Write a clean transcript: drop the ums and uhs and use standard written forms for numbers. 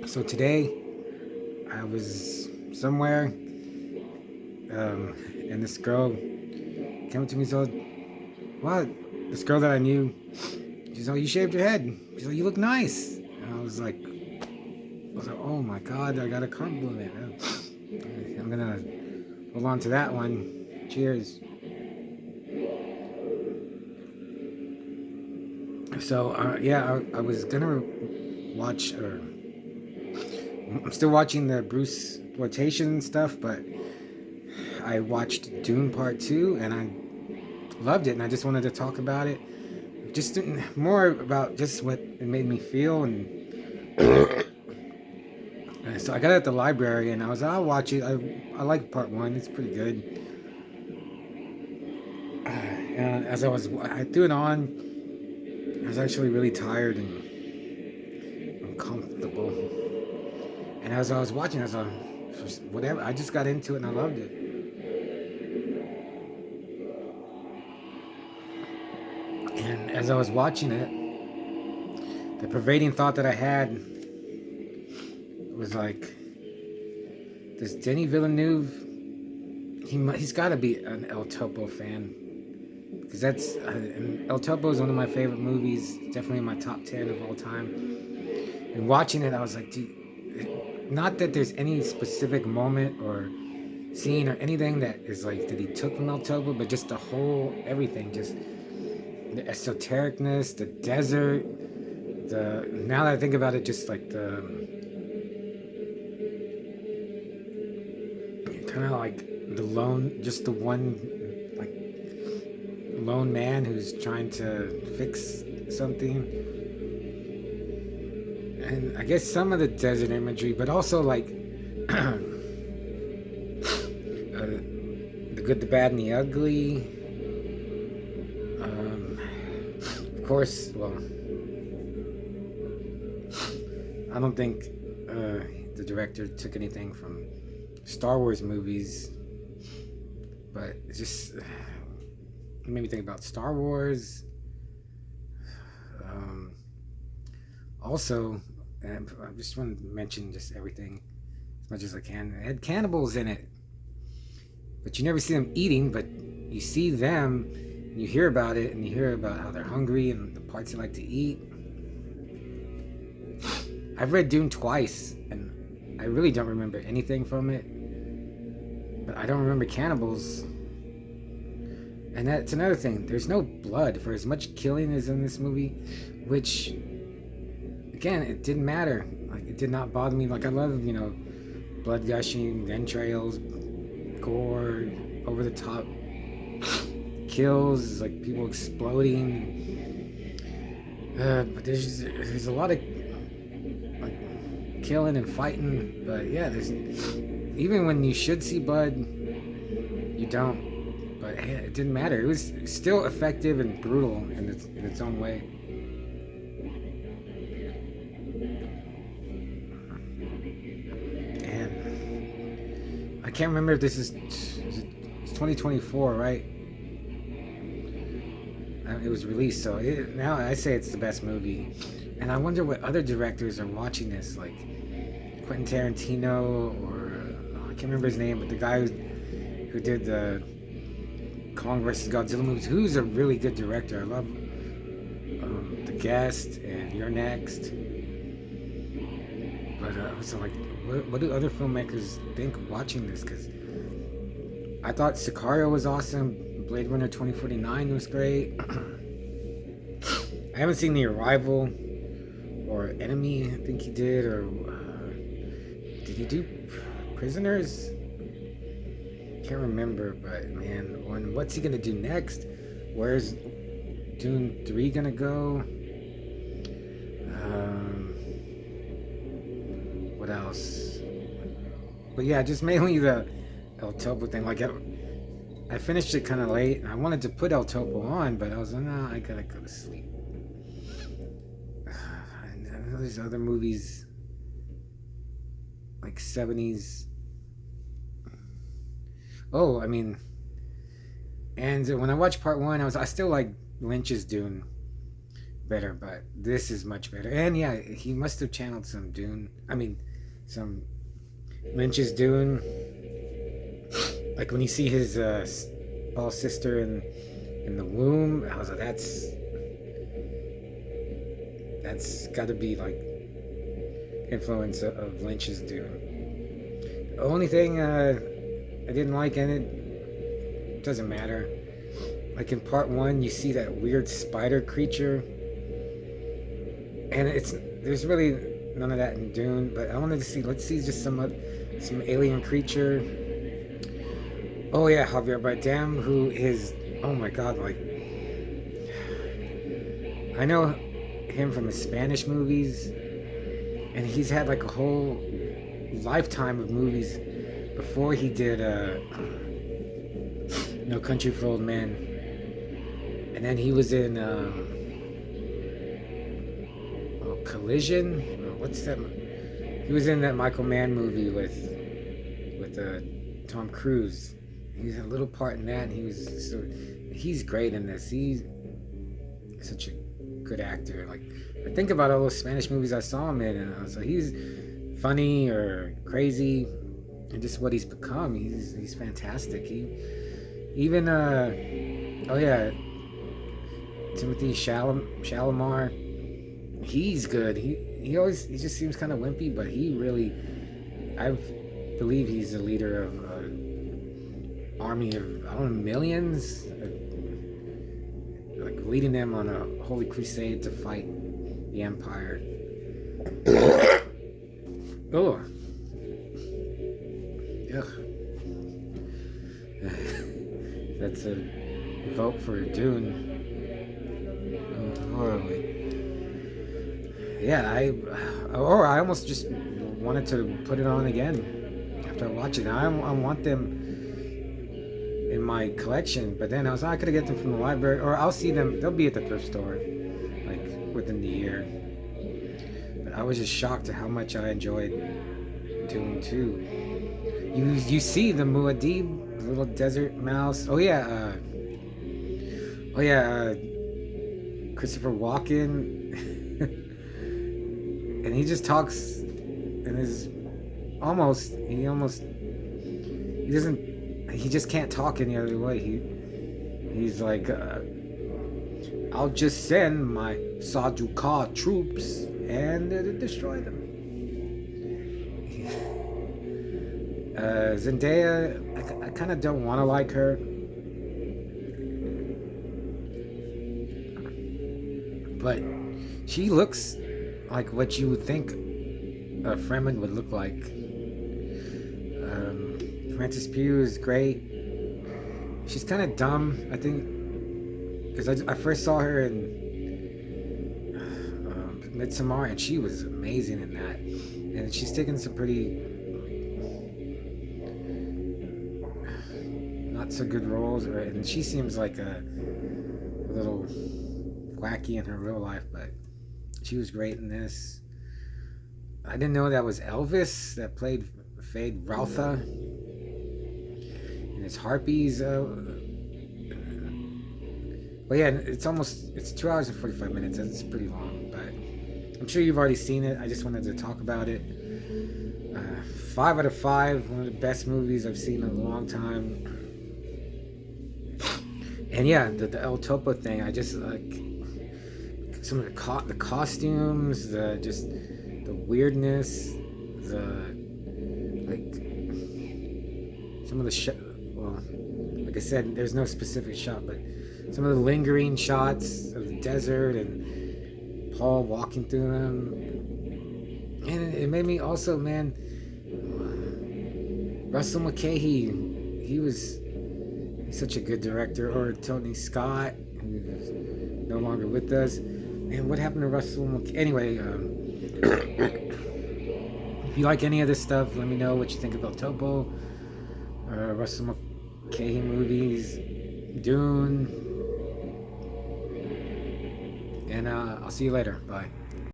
So today I was somewhere, and this girl came up to me and said, "What?" This girl that I knew, she's like, "You shaved your head." She's like, "You look nice." And I was like, "Oh my God, I got a compliment." I'm gonna hold on to that one. Cheers. So yeah, I was gonna watch, or I'm still watching the Bruce exploitation stuff, but I watched Dune Part Two, and I loved it, and I just wanted to talk about it. Just more about just what it made me feel, and so I got it at the library, and I'll watch it. I like Part One; it's pretty good. And as I threw it on, I was actually really tired and uncomfortable. And as I was watching, I was like, whatever. I just got into it, and I loved it. And as I was watching it, the pervading thought that I had was like, this Denis Villeneuve, he's got to be an El Topo fan, because and El Topo is one of my favorite movies, definitely in my top 10 of all time. And watching it, I was like, dude, not that there's any specific moment or scene or anything that is like that he took from El Topo, but just the whole everything, just the esotericness, the desert, the now that I think about it, just like the kind of like the lone, just the one like lone man who's trying to fix something. And I guess some of the desert imagery, but also like the good, the bad, and the ugly. Of course, well, I don't think the director took anything from Star Wars movies, but it just made me think about Star Wars. Um, Also, and I just want to mention just everything as much as I can. It had cannibals in it, but you never see them eating, but you see them, and you hear about it, and you hear about how they're hungry and the parts they like to eat. I've read Dune twice, and I really don't remember anything from it, but I don't remember cannibals. And that's another thing. There's no blood for as much killing as in this movie, which, again, it didn't matter. Like, it did not bother me. Like, I love, blood gushing, entrails, gore, over the top kills, like people exploding. But there's a lot of like killing and fighting. But yeah, there's even when you should see blood, you don't. But hey, it didn't matter. It was still effective and brutal in its own way. And I can't remember if this is it's 2024, right? It was released, so now I say it's the best movie. And I wonder what other directors are watching this, like Quentin Tarantino, or I can't remember his name, but the guy who did the Kong versus Godzilla movies, who's a really good director. I love The Guest and You're Next. But so like, what do other filmmakers think watching this? Because I thought Sicario was awesome. Blade Runner 2049 was great. I haven't seen The Arrival or Enemy. I think he did, or did he do Prisoners? Can't remember, but man, what's he gonna do next? Where's Dune 3 gonna go? What else? But yeah, just mainly the El Topo thing. Like, I finished it kind of late, and I wanted to put El Topo on, but I was like, nah, I gotta go to sleep. I know there's other movies like 70s. Oh, I mean, and when I watched part one, I still like Lynch's Dune, better, but this is much better. And yeah, he must have channeled some Dune. I mean, some Lynch's Dune. Like when you see his Paul's sister in the womb, I was like, that's got to be like influence of Lynch's Dune. The only thing I didn't like in it doesn't matter. Like in part one, you see that weird spider creature, and there's really none of that in Dune. But I wanted to see. Let's see just some alien creature. Oh yeah, Javier Bardem, who is, oh my god, like, I know him from his Spanish movies, and he's had like a whole lifetime of movies before he did No Country for Old Men, and then he was in Collision. What's that? He was in that Michael Mann movie with Tom Cruise. He had a little part in that, and he's great in this. He's such a good actor. Like, I think about all those Spanish movies I saw him in, and I was like, he's funny or crazy, and just what he's become. He's fantastic. He even oh yeah, Timothy Chalamet. He's good. He just seems kind of wimpy, but I believe he's the leader of army of, I don't know, millions, like leading them on a holy crusade to fight the Empire. Oh, ugh. That's a vote for Dune. Horribly. Yeah, I almost just wanted to put it on again after I watch it. I want them in my collection, but then I could have get them from the library, or I'll see them. They'll be at the thrift store, like within the year. But I was just shocked at how much I enjoyed Dune 2. You see the Muad'Dib, the little desert mouse. Oh yeah, Christopher Walken. And he just talks in his he just can't talk any other way. He's like, I'll just send my Sajuka troops and destroy them. Zendaya, I kind of don't want to like her, but she looks like what you would think a Fremen would look like. Frances Pugh is great. She's kind of dumb, I think, because I first saw her in Midsommar, and she was amazing in that. And she's taken some pretty not so good roles, and she seems like a little wacky in her real life, but she was great in this. I didn't know that was Elvis that played Fade Routha in his Harpies. Well, yeah, it's 2 hours and 45 minutes. That's pretty long, but I'm sure you've already seen it. I just wanted to talk about it. 5 out of 5, one of the best movies I've seen in a long time. And yeah, the El Topo thing, I just like some of the costumes, the weirdness, some of the well, like I said, there's no specific shot, but some of the lingering shots of the desert and Paul walking through them, and it made me also, man, Russell McKay, he's such a good director. Or Tony Scott, who's no longer with us. Man, what happened to Russell McKay? Anyway, if you like any of this stuff, let me know what you think about Topo, Russell McKay movies, Dune, and I'll see you later. Bye.